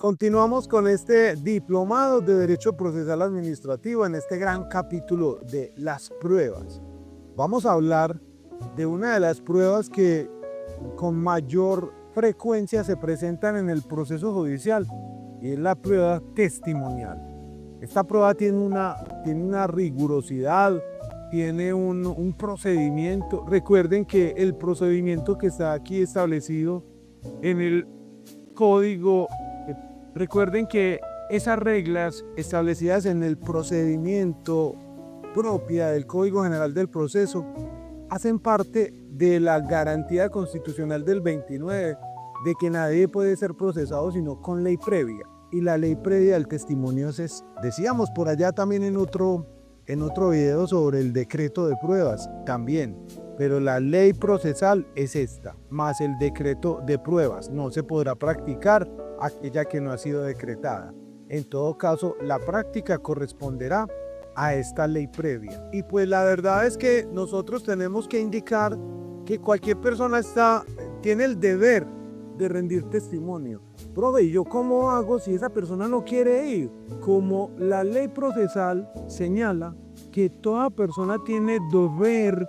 Continuamos con este diplomado de Derecho Procesal Administrativo en este gran capítulo de las pruebas. Vamos a hablar de una de las pruebas que con mayor frecuencia se presentan en el proceso judicial y es la prueba testimonial. Esta prueba tiene una rigurosidad, tiene un procedimiento. Recuerden que el procedimiento que está aquí establecido en el código, recuerden que esas reglas establecidas en el procedimiento propia del Código General del Proceso hacen parte de la garantía constitucional del 29 de que nadie puede ser procesado sino con ley previa. Y la ley previa del testimonio es, decíamos por allá también en otro video sobre el decreto de pruebas también, pero la ley procesal es esta, más el decreto de pruebas. No se podrá practicar aquella que no ha sido decretada. En todo caso, la práctica corresponderá a esta ley previa. Y pues la verdad es que nosotros tenemos que indicar que cualquier persona tiene el deber de rendir testimonio. Profe, ¿y yo cómo hago si esa persona no quiere ir? Como la ley procesal señala que toda persona tiene deber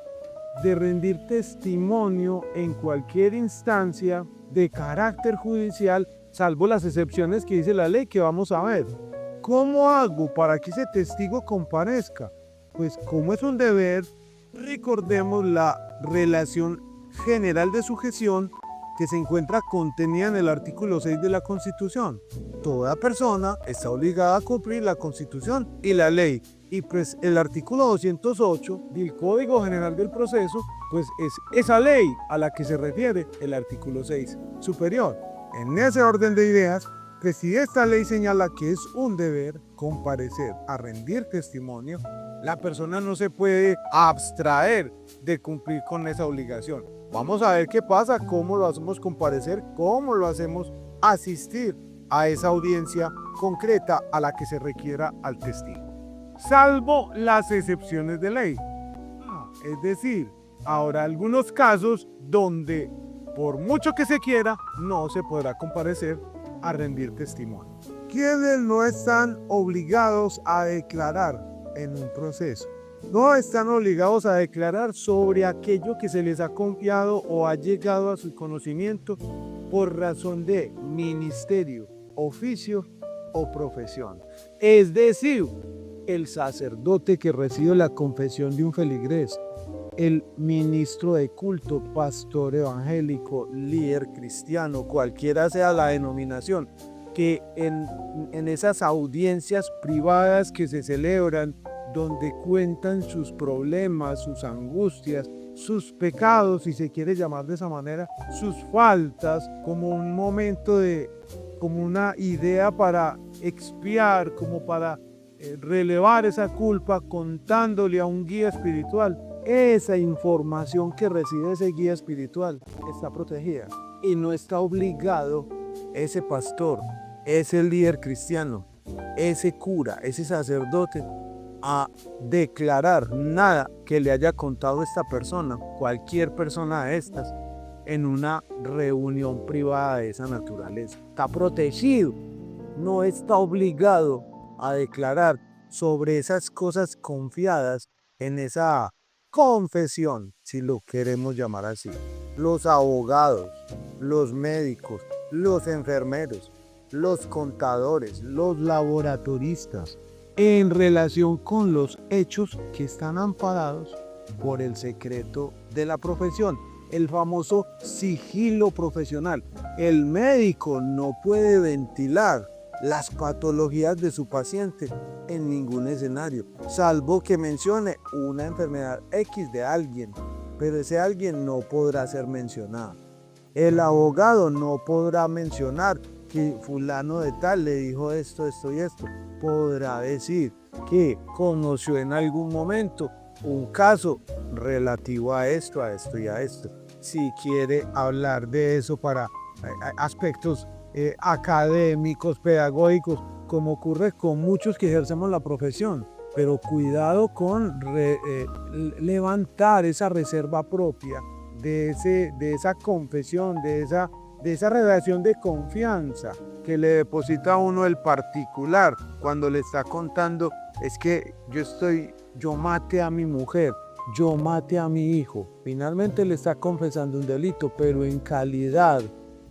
de rendir testimonio en cualquier instancia de carácter judicial, salvo las excepciones que dice la ley que vamos a ver. ¿Cómo hago para que ese testigo comparezca? Pues como es un deber, recordemos la relación general de sujeción que se encuentra contenida en el artículo 6 de la Constitución. Toda persona está obligada a cumplir la Constitución y la ley. Y pues el artículo 208 del Código General del Proceso, pues es esa ley a la que se refiere el artículo 6 superior. En ese orden de ideas, que si esta ley señala que es un deber comparecer a rendir testimonio, la persona no se puede abstraer de cumplir con esa obligación. Vamos a ver qué pasa, cómo lo hacemos comparecer, cómo lo hacemos asistir a esa audiencia concreta a la que se requiera al testigo, salvo las excepciones de ley. Es decir, habrá algunos casos donde, por mucho que se quiera, no se podrá comparecer a rendir testimonio. ¿Quiénes no están obligados a declarar en un proceso? No están obligados a declarar sobre aquello que se les ha confiado o ha llegado a su conocimiento por razón de ministerio, oficio o profesión. Es decir, el sacerdote que recibe la confesión de un feligrés, el ministro de culto, pastor evangélico, líder cristiano, cualquiera sea la denominación, que en esas audiencias privadas que se celebran, donde cuentan sus problemas, sus angustias, sus pecados, si se quiere llamar de esa manera, sus faltas, como un momento como una idea para expiar, como para relevar esa culpa, contándole a un guía espiritual. Esa información que recibe ese guía espiritual está protegida y no está obligado ese pastor, ese líder cristiano, ese cura, ese sacerdote a declarar nada que le haya contado esta persona, cualquier persona de estas, en una reunión privada de esa naturaleza. Está protegido, no está obligado a declarar sobre esas cosas confiadas en esa confesión, si lo queremos llamar así. Los abogados, los médicos, los enfermeros, los contadores, los laboratoristas, en relación con los hechos que están amparados por el secreto de la profesión, el famoso sigilo profesional. El médico no puede ventilar las patologías de su paciente en ningún escenario, salvo que mencione una enfermedad X de alguien, pero ese alguien no podrá ser mencionado. El abogado no podrá mencionar que fulano de tal le dijo esto, esto y esto. Podrá decir que conoció en algún momento un caso relativo a esto y a esto. Si quiere hablar de eso para aspectos académicos, pedagógicos, como ocurre con muchos que ejercemos la profesión. Pero cuidado con levantar esa reserva propia de esa confesión, de de esa relación de confianza que le deposita a uno el particular cuando le está contando, es que yo maté a mi mujer, yo maté a mi hijo. Finalmente le está confesando un delito, pero en calidad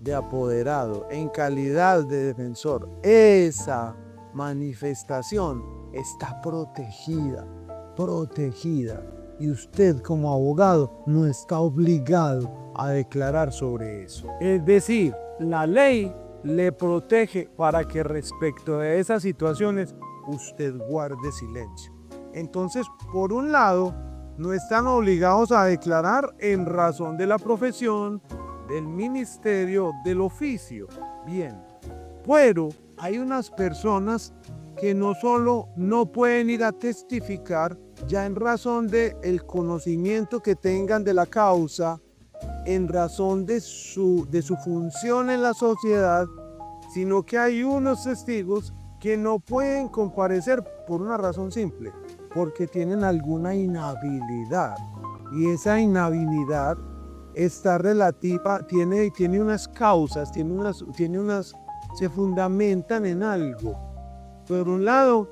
de apoderado, en calidad de defensor. Esa manifestación está protegida. Y usted como abogado no está obligado a declarar sobre eso. Es decir, la ley le protege para que respecto de esas situaciones usted guarde silencio. Entonces, por un lado, no están obligados a declarar en razón de la profesión, del ministerio, del oficio. Bien, pero hay unas personas que no solo no pueden ir a testificar ya en razón del conocimiento que tengan de la causa, en razón de su función en la sociedad, sino que hay unos testigos que no pueden comparecer por una razón simple, porque tienen alguna inhabilidad. Y esa inhabilidad está relativa, tiene unas causas, se fundamentan en algo. Por un lado,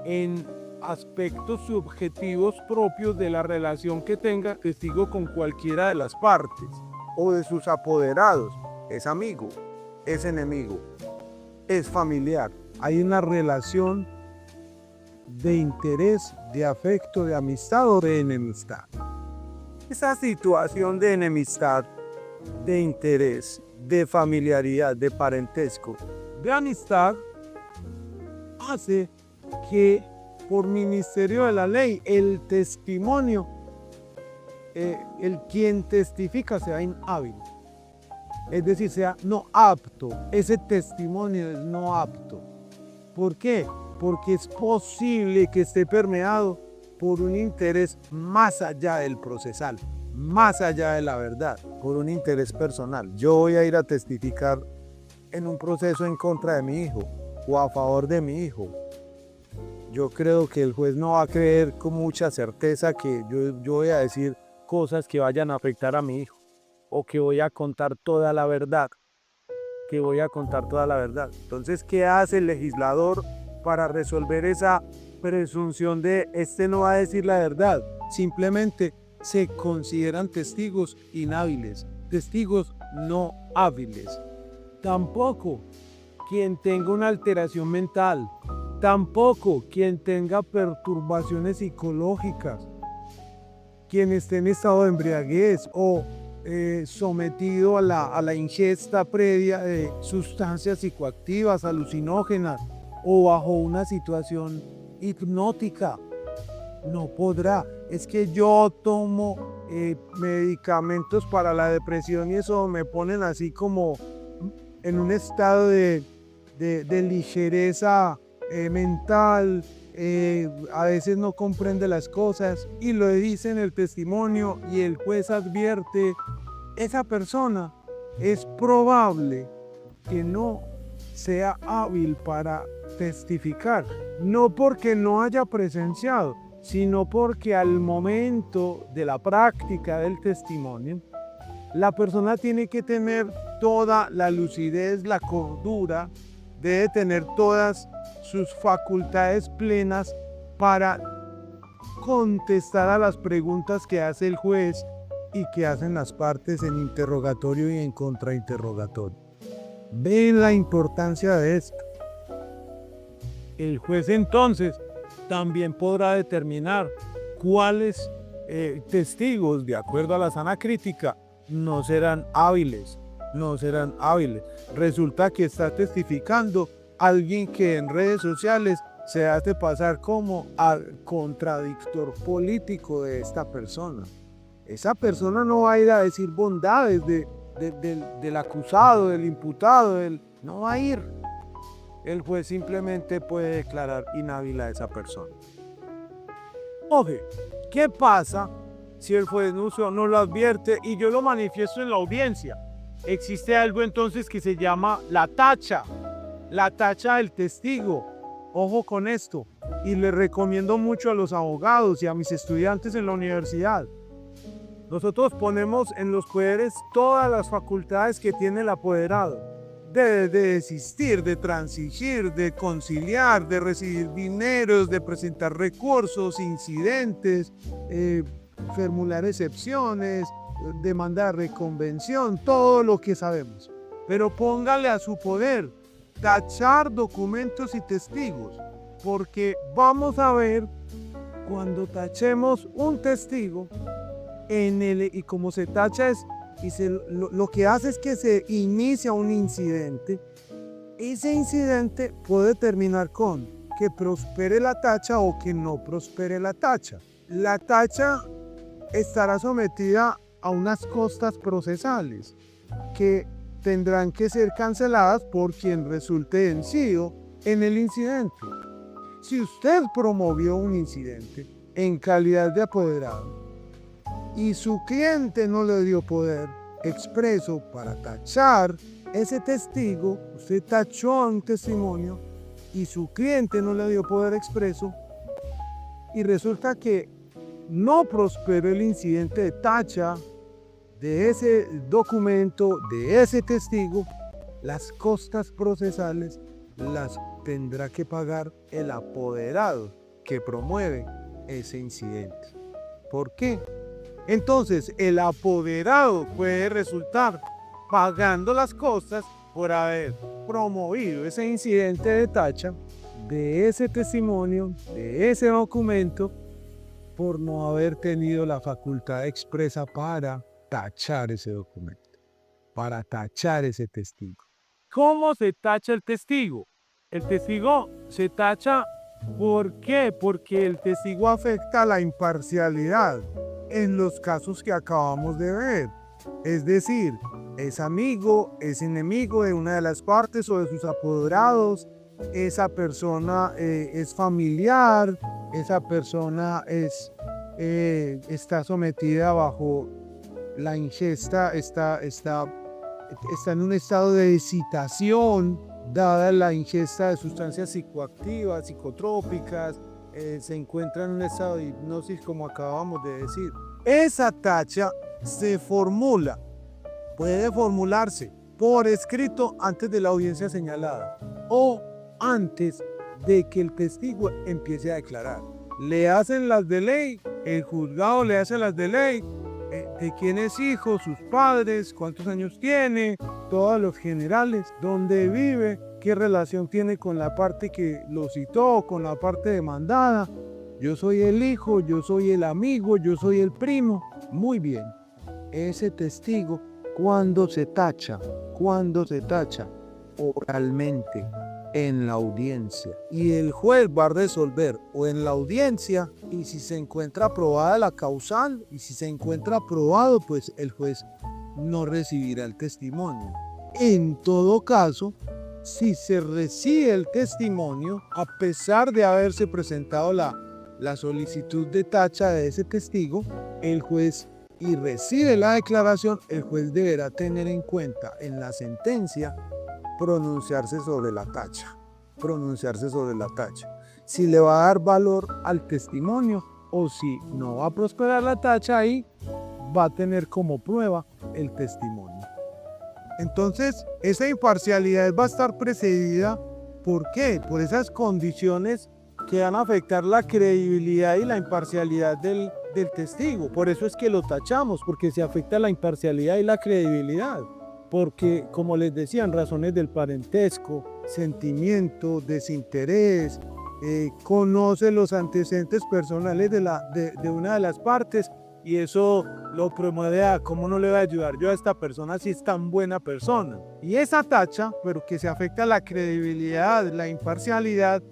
en aspectos subjetivos propios de la relación que tenga testigo con cualquiera de las partes o de sus apoderados. Es amigo, es enemigo, es familiar. Hay una relación de interés, de afecto, de amistad o de enemistad. Esa situación de enemistad, de interés, de familiaridad, de parentesco, de amistad, hace que por ministerio de la ley el testimonio, el quien testifica sea inhábil, es decir, sea no apto. Ese testimonio es no apto. ¿Por qué? Porque es posible que esté permeado por un interés más allá del procesal, más allá de la verdad, por un interés personal. Yo voy a ir a testificar en un proceso en contra de mi hijo o a favor de mi hijo. Yo creo que el juez no va a creer con mucha certeza que yo voy a decir cosas que vayan a afectar a mi hijo o que voy a contar toda la verdad, Entonces, ¿qué hace el legislador para resolver esa presunción de este no va a decir la verdad? Simplemente se consideran testigos inhábiles, testigos no hábiles. Tampoco quien tenga una alteración mental, tampoco quien tenga perturbaciones psicológicas, quien esté en estado de embriaguez o sometido a la ingesta previa de sustancias psicoactivas, alucinógenas o bajo una situación hipnótica. No podrá. Es que yo tomo medicamentos para la depresión y eso me ponen así como en un estado de ligereza mental, a veces no comprende las cosas y lo dice en el testimonio y el juez advierte, esa persona es probable que no sea hábil para testificar, no porque no haya presenciado, sino porque al momento de la práctica del testimonio, la persona tiene que tener toda la lucidez, la cordura, debe tener todas sus facultades plenas para contestar a las preguntas que hace el juez y que hacen las partes en interrogatorio y en contrainterrogatorio. ¿Ven la importancia de esto? El juez entonces también podrá determinar cuáles testigos, de acuerdo a la sana crítica, no serán hábiles. Resulta que está testificando alguien que en redes sociales se hace pasar como al contradictor político de esta persona. Esa persona no va a ir a decir bondades del acusado, del imputado, no va a ir. El juez simplemente puede declarar inhábil a esa persona. Oye, ¿qué pasa si el juez no lo advierte y yo lo manifiesto en la audiencia? Existe algo entonces que se llama la tacha del testigo. Ojo con esto, y le recomiendo mucho a los abogados y a mis estudiantes en la universidad. Nosotros ponemos en los poderes todas las facultades que tiene el apoderado, de desistir, de transigir, de conciliar, de recibir dineros, de presentar recursos, incidentes, formular excepciones, demandar reconvención, todo lo que sabemos. Pero póngale a su poder tachar documentos y testigos, porque vamos a ver cuando tachemos un testigo, y como se tacha es, lo que hace es que se inicia un incidente. Ese incidente puede terminar con que prospere la tacha o que no prospere la tacha. La tacha estará sometida a unas costas procesales que tendrán que ser canceladas por quien resulte vencido en el incidente. Si usted promovió un incidente en calidad de apoderado y su cliente no le dio poder expreso para tachar ese testigo, usted tachó a un testimonio y su cliente no le dio poder expreso y resulta que no prosperó el incidente de tacha de ese documento, de ese testigo, las costas procesales las tendrá que pagar el apoderado que promueve ese incidente. ¿Por qué? Entonces, el apoderado puede resultar pagando las costas por haber promovido ese incidente de tacha, de ese testimonio, de ese documento, por no haber tenido la facultad expresa para tachar ese documento, para tachar ese testigo. ¿Cómo se tacha el testigo? El testigo se tacha, ¿por qué? Porque el testigo afecta la imparcialidad en los casos que acabamos de ver. Es decir, es amigo, es enemigo de una de las partes o de sus apoderados, esa persona es familiar, esa persona está sometida bajo la ingesta, está en un estado de excitación, dada la ingesta de sustancias psicoactivas, psicotrópicas, se encuentra en un estado de hipnosis como acabamos de decir. Esa tacha se formula, puede formularse por escrito antes de la audiencia señalada o antes de que el testigo empiece a declarar. Le hacen las de ley, el juzgado le hace las de ley, de quién es hijo, sus padres, cuántos años tiene, todos los generales, dónde vive, qué relación tiene con la parte que lo citó, con la parte demandada. Yo soy el hijo, yo soy el amigo, yo soy el primo. Muy bien, ese testigo, cuando se tacha oralmente en la audiencia y el juez va a resolver o en la audiencia, y si se encuentra aprobada la causal y si se encuentra aprobado, pues el juez no recibirá el testimonio. En todo caso, si se recibe el testimonio, a pesar de haberse presentado la solicitud de tacha de ese testigo, el juez y recibe la declaración, el juez deberá tener en cuenta en la sentencia pronunciarse sobre la tacha, si le va a dar valor al testimonio o si no va a prosperar la tacha, ahí va a tener como prueba el testimonio. Entonces, esa imparcialidad va a estar precedida, ¿por qué? Por esas condiciones que van a afectar la credibilidad y la imparcialidad del testigo. Por eso es que lo tachamos, porque se afecta la imparcialidad y la credibilidad. Porque, como les decía, en razones del parentesco, sentimiento, desinterés, conoce los antecedentes personales de una de las partes y eso lo promueve a cómo no le va a ayudar yo a esta persona si es tan buena persona. Y esa tacha, pero que se afecta la credibilidad, la imparcialidad,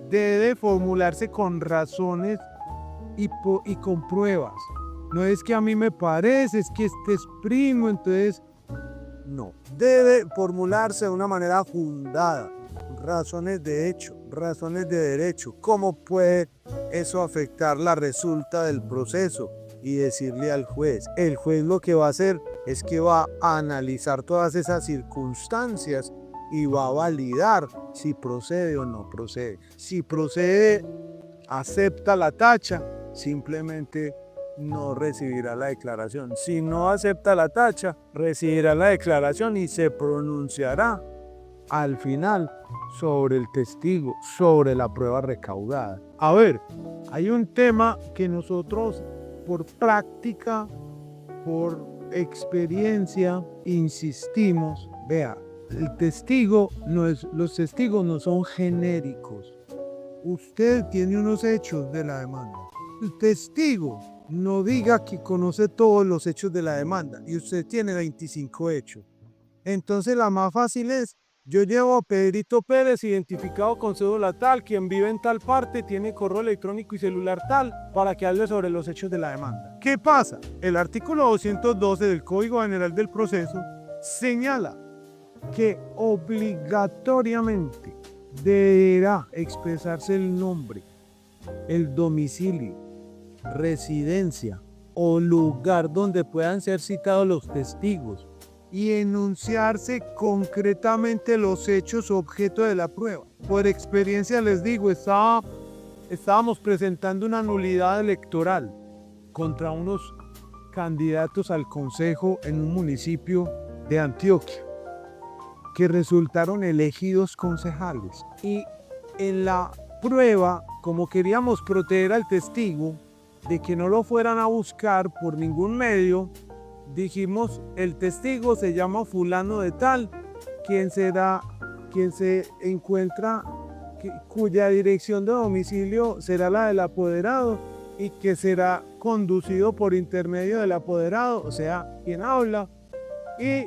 debe formularse con razones y con pruebas. No es que a mí me parece, es que este es primo, entonces no. Debe formularse de una manera fundada, razones de hecho, razones de derecho. ¿Cómo puede eso afectar la resulta del proceso? Y decirle al juez. El juez lo que va a hacer es que va a analizar todas esas circunstancias y va a validar si procede o no procede. Si procede, acepta la tacha, simplemente no recibirá la declaración. Si no acepta la tacha, recibirá la declaración y se pronunciará al final sobre el testigo, sobre la prueba recaudada. A ver, hay un tema que nosotros por práctica, por experiencia, insistimos. Vea, los testigos no son genéricos. Usted tiene unos hechos de la demanda. El testigo no diga que conoce todos los hechos de la demanda y usted tiene 25 hechos. Entonces la más fácil es: yo llevo a Pedrito Pérez, identificado con cédula tal, quien vive en tal parte, tiene correo electrónico y celular tal, para que hable sobre los hechos de la demanda. ¿Qué pasa? El artículo 212 del Código General del Proceso señala que obligatoriamente deberá expresarse el nombre, el domicilio, residencia o lugar donde puedan ser citados los testigos y enunciarse concretamente los hechos objeto de la prueba. Por experiencia les digo, estábamos presentando una nulidad electoral contra unos candidatos al consejo en un municipio de Antioquia que resultaron elegidos concejales. Y en la prueba, como queríamos proteger al testigo de que no lo fueran a buscar por ningún medio, dijimos: el testigo se llama fulano de tal, quien se encuentra, cuya dirección de domicilio será la del apoderado y que será conducido por intermedio del apoderado, o sea, quien habla, y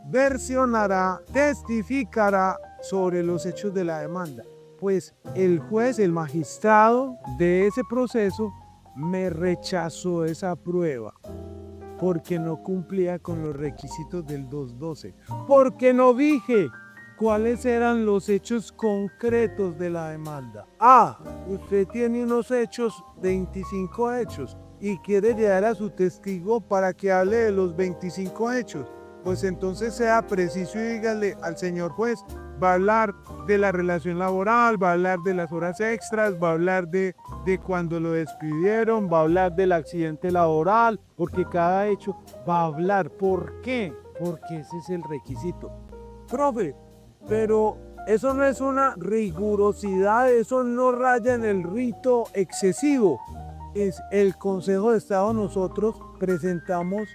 versionará, testificará sobre los hechos de la demanda. Pues el juez, el magistrado de ese proceso, me rechazó esa prueba porque no cumplía con los requisitos del 212, porque no dije cuáles eran los hechos concretos de la demanda. Usted tiene unos hechos, 25 hechos, y quiere llevar a su testigo para que hable de los 25 hechos. Pues entonces sea preciso y dígale al señor juez: va a hablar de la relación laboral, va a hablar de las horas extras, va a hablar de cuando lo despidieron, va a hablar del accidente laboral, porque cada hecho va a hablar. ¿Por qué? Porque ese es el requisito. Profe, pero eso no es una rigurosidad, eso no raya en el rito excesivo. Es el Consejo de Estado, nosotros presentamos,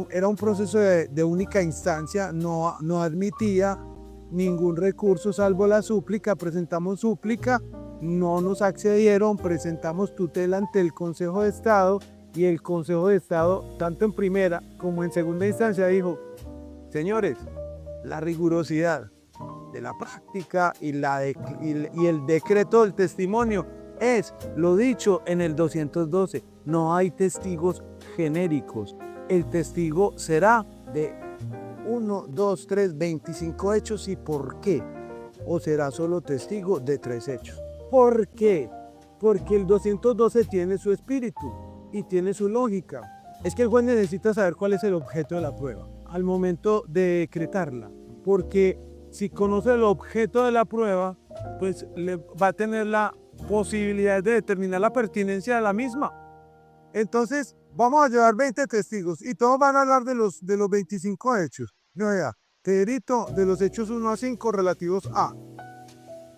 era un proceso de única instancia, no admitía ningún recurso salvo la súplica. Presentamos súplica, no nos accedieron, presentamos tutela ante el Consejo de Estado y el Consejo de Estado, tanto en primera como en segunda instancia, dijo: señores, la rigurosidad de la práctica y el decreto del testimonio es lo dicho en el 212. No hay testigos genéricos. El testigo será de 1, 2, 3, 25 hechos. ¿Y por qué? O será solo testigo de 3 hechos. ¿Por qué? Porque el 212 tiene su espíritu y tiene su lógica. Es que el juez necesita saber cuál es el objeto de la prueba al momento de decretarla, porque si conoce el objeto de la prueba, pues va a tener la posibilidad de determinar la pertinencia de la misma. Entonces, vamos a llevar 20 testigos y todos van a hablar de los 25 hechos. No, vea, Pedrito de los hechos 1 a 5 relativos a.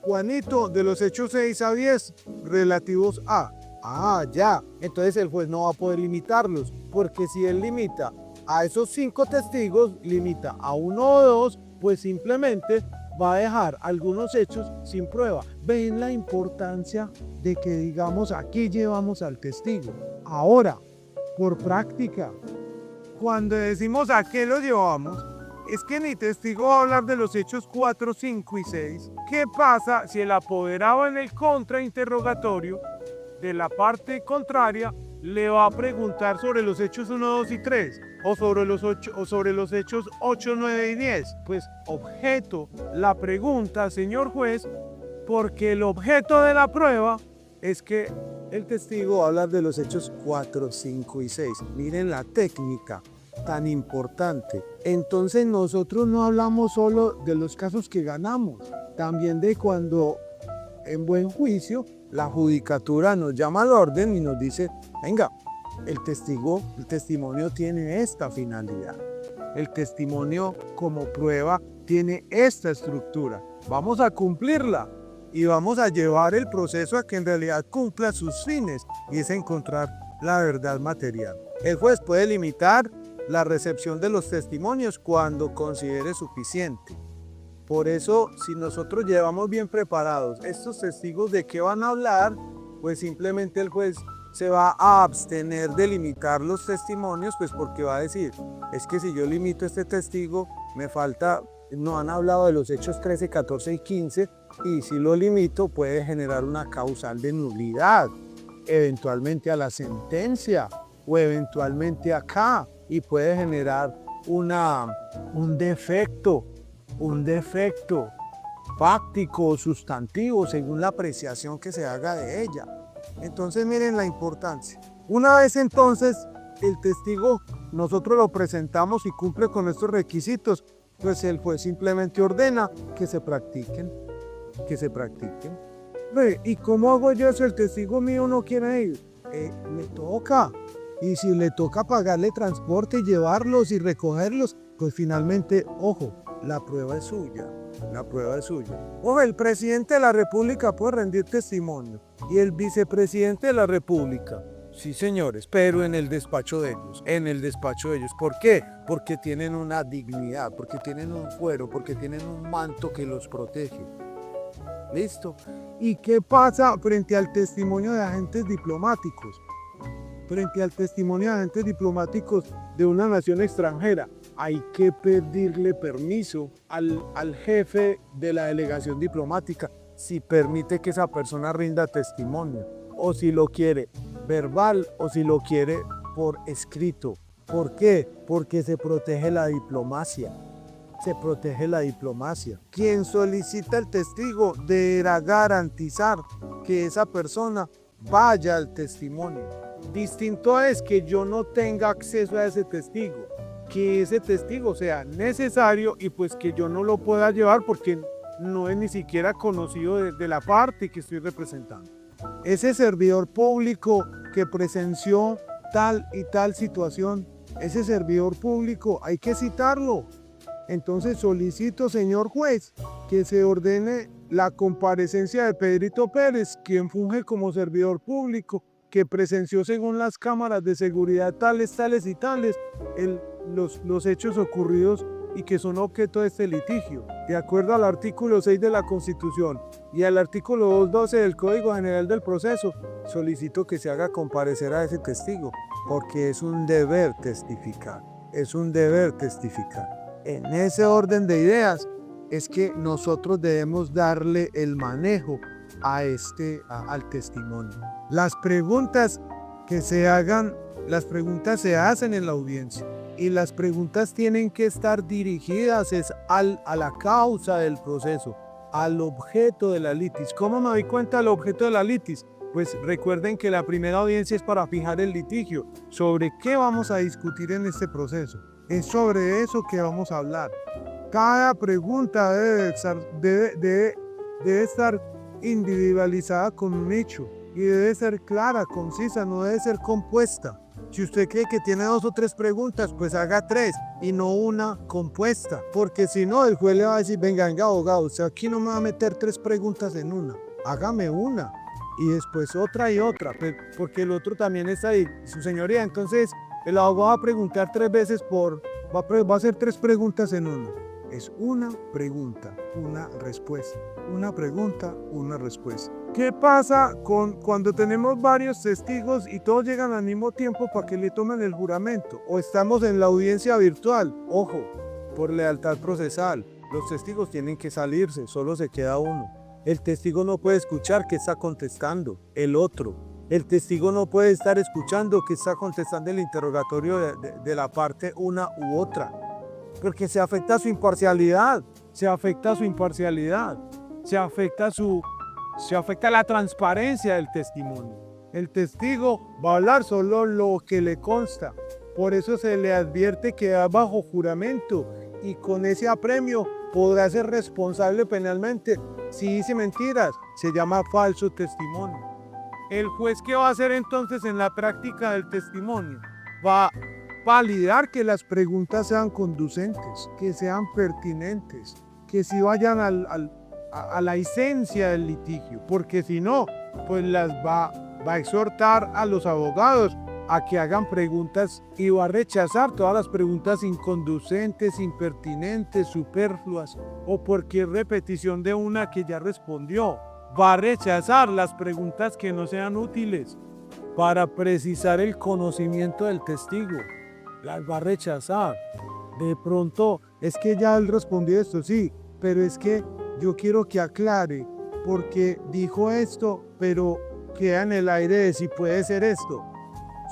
Juanito de los hechos 6 a 10 relativos a. Ya. Entonces el juez no va a poder limitarlos, porque si él limita a esos 5 testigos, limita a 1 o 2, pues simplemente va a dejar algunos hechos sin prueba. ¿Ven la importancia de que digamos aquí llevamos al testigo? Ahora, por práctica, cuando decimos a qué lo llevamos, es que ni testigo va a hablar de los hechos 4, 5 y 6. ¿Qué pasa si el apoderado en el contrainterrogatorio de la parte contraria le va a preguntar sobre los hechos 1, 2 y 3? O sobre los hechos 8, 9 y 10. Pues objeto la pregunta, señor juez, porque el objeto de la prueba es que el testigo va a hablar de los hechos 4, 5 y 6. Miren la técnica tan importante. Entonces nosotros no hablamos solo de los casos que ganamos, también de cuando en buen juicio la judicatura nos llama al orden y nos dice, venga, el testimonio tiene esta finalidad. El testimonio como prueba tiene esta estructura. Vamos a cumplirla y vamos a llevar el proceso a que en realidad cumpla sus fines, y es encontrar la verdad material. El juez puede limitar la recepción de los testimonios cuando considere suficiente. Por eso, si nosotros llevamos bien preparados estos testigos de qué van a hablar, pues simplemente el juez se va a abstener de limitar los testimonios, pues porque va a decir, es que si yo limito este testigo, me falta, no han hablado de los hechos 13, 14 y 15, y si lo limito puede generar una causal de nulidad, eventualmente a la sentencia, o eventualmente acá, y puede generar un defecto fáctico o sustantivo según la apreciación que se haga de ella. Entonces miren la importancia. Una vez entonces el testigo nosotros lo presentamos y cumple con estos requisitos, pues el juez simplemente ordena que se practiquen. ¿Y cómo hago yo si el testigo mío no quiere ir? Le toca. Y si le toca pagarle transporte y llevarlos y recogerlos, pues finalmente, ojo, la prueba es suya. Ojo, el presidente de la República puede rendir testimonio y el vicepresidente de la República. Sí, señores, pero en el despacho de ellos. ¿Por qué? Porque tienen una dignidad, porque tienen un fuero, porque tienen un manto que los protege. ¿Listo? ¿Y qué pasa frente al testimonio de agentes diplomáticos? Frente al testimonio de agentes diplomáticos de una nación extranjera, hay que pedirle permiso al jefe de la delegación diplomática si permite que esa persona rinda testimonio, o si lo quiere verbal o si lo quiere por escrito. ¿Por qué? Porque se protege la diplomacia. Quien solicita el testigo deberá garantizar que esa persona vaya al testimonio. Distinto es que yo no tenga acceso a ese testigo, que ese testigo sea necesario y pues que yo no lo pueda llevar porque no es ni siquiera conocido de la parte que estoy representando. Ese servidor público que presenció tal y tal situación, ese servidor público hay que citarlo. Entonces solicito, señor juez, que se ordene la comparecencia de Pedrito Pérez, quien funge como servidor público, que presenció según las cámaras de seguridad tales y tales los hechos ocurridos y que son objeto de este litigio. De acuerdo al artículo 6 de la Constitución y al artículo 212 del Código General del Proceso, solicito que se haga comparecer a ese testigo, porque es un deber testificar. En ese orden de ideas es que nosotros debemos darle el manejo al testimonio. Las preguntas se hacen en la audiencia y las preguntas tienen que estar dirigidas a la causa del proceso, al objeto de la litis. ¿Cómo me doy cuenta del objeto de la litis? Pues recuerden que la primera audiencia es para fijar el litigio. ¿Sobre qué vamos a discutir en este proceso? Es sobre eso que vamos a hablar. Cada pregunta debe estar individualizada con un hecho y debe ser clara, concisa, no debe ser compuesta. Si usted cree que tiene 2 o 3 preguntas, pues haga 3 y no una compuesta, porque si no el juez le va a decir, venga abogado, usted aquí no me va a meter 3 preguntas en una, hágame una y después otra y otra, porque el otro también está ahí. Su señoría, entonces el abogado va a preguntar 3 veces va a hacer 3 preguntas en una. Es una pregunta, una respuesta. Una pregunta, una respuesta. ¿Qué pasa cuando tenemos varios testigos y todos llegan al mismo tiempo para que le tomen el juramento? O estamos en la audiencia virtual. Ojo, por lealtad procesal, los testigos tienen que salirse, solo se queda uno. El testigo no puede escuchar que está contestando el otro. El testigo no puede estar escuchando que está contestando el interrogatorio de la parte una u otra, porque se afecta su imparcialidad, se afecta la transparencia del testimonio. El testigo va a hablar solo lo que le consta, por eso se le advierte que va bajo juramento y con ese apremio podrá ser responsable penalmente si dice mentiras. Se llama falso testimonio. El juez, ¿qué va a hacer entonces en la práctica del testimonio? Va a validar que las preguntas sean conducentes, que sean pertinentes, que si vayan a la esencia del litigio, porque si no, pues las va a exhortar a los abogados a que hagan preguntas y va a rechazar todas las preguntas inconducentes, impertinentes, superfluas o cualquier repetición de una que ya respondió. Va a rechazar las preguntas que no sean útiles para precisar el conocimiento del testigo. Las va a rechazar. De pronto, es que ya él respondió esto, sí, pero es que yo quiero que aclare, porque dijo esto, pero queda en el aire de si puede ser esto.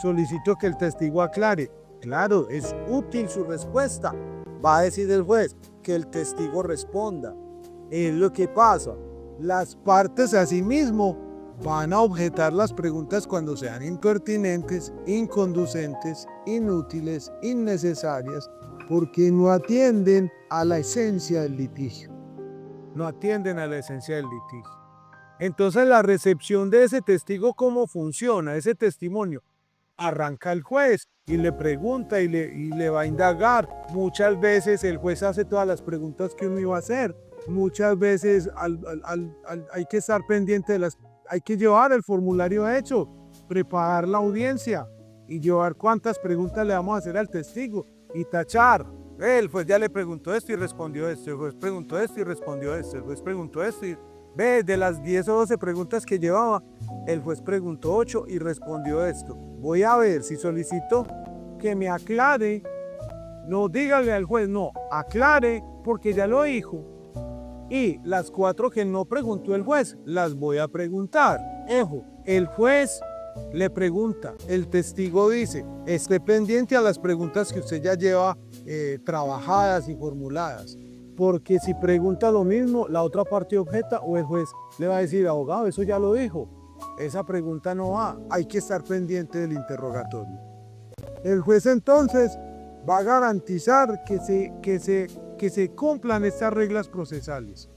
Solicito que el testigo aclare. Claro, es útil su respuesta. Va a decir el juez que el testigo responda. Es lo que pasa. Las partes asimismo van a objetar las preguntas cuando sean impertinentes, inconducentes, inútiles, innecesarias, porque no atienden a la esencia del litigio. No atienden a la esencia del litigio. Entonces la recepción de ese testigo, ¿cómo funciona? Ese testimonio. Arranca el juez y le pregunta y le va a indagar. Muchas veces el juez hace todas las preguntas que uno iba a hacer. Muchas veces hay que estar pendiente hay que llevar el formulario hecho, preparar la audiencia y llevar cuántas preguntas le vamos a hacer al testigo y tachar. El juez ya le preguntó esto y respondió esto, el juez preguntó esto y respondió esto, el juez preguntó esto y de las 10 o 12 preguntas que llevaba, el juez preguntó 8 y respondió esto. Voy a ver si solicito que me aclare. No dígale al juez, no, aclare porque ya lo dijo. Y las 4 que no preguntó el juez, las voy a preguntar. Ojo, el juez le pregunta, el testigo dice, esté pendiente a las preguntas que usted ya lleva trabajadas y formuladas. Porque si pregunta lo mismo, la otra parte objeta o el juez le va a decir, abogado, eso ya lo dijo. Esa pregunta no va, hay que estar pendiente del interrogatorio. El juez entonces va a garantizar que se cumplan estas reglas procesales.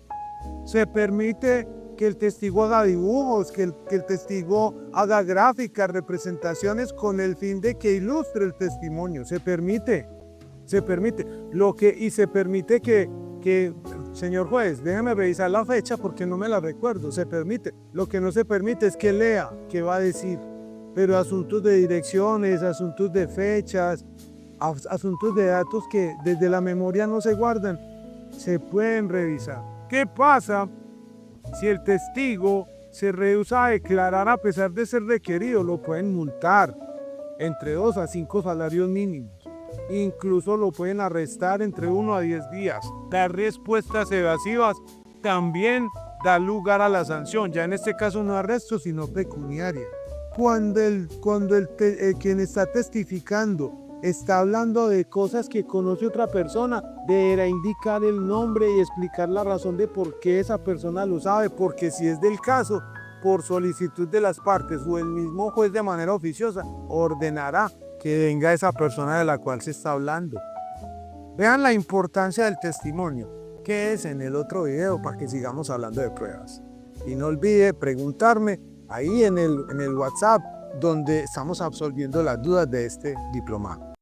Se permite que el testigo haga dibujos, que el testigo haga gráficas, representaciones con el fin de que ilustre el testimonio. Se permite. Se permite que, señor juez, déjeme revisar la fecha porque no me la recuerdo. Se permite. Lo que no se permite es que lea qué va a decir. Pero asuntos de direcciones, asuntos de fechas, asuntos de datos que desde la memoria no se guardan, se pueden revisar. ¿Qué pasa si el testigo se rehúsa a declarar a pesar de ser requerido? Lo pueden multar entre 2 a 5 salarios mínimos. Incluso lo pueden arrestar entre 1 a 10 días. Dar respuestas evasivas también da lugar a la sanción. Ya en este caso no arresto, sino pecuniaria. Cuando quien está testificando está hablando de cosas que conoce otra persona, deberá indicar el nombre y explicar la razón de por qué esa persona lo sabe, porque si es del caso, por solicitud de las partes o el mismo juez de manera oficiosa, ordenará que venga esa persona de la cual se está hablando. Vean la importancia del testimonio, que es en el otro video para que sigamos hablando de pruebas. Y no olvide preguntarme ahí en el WhatsApp donde estamos absolviendo las dudas de este diplomado.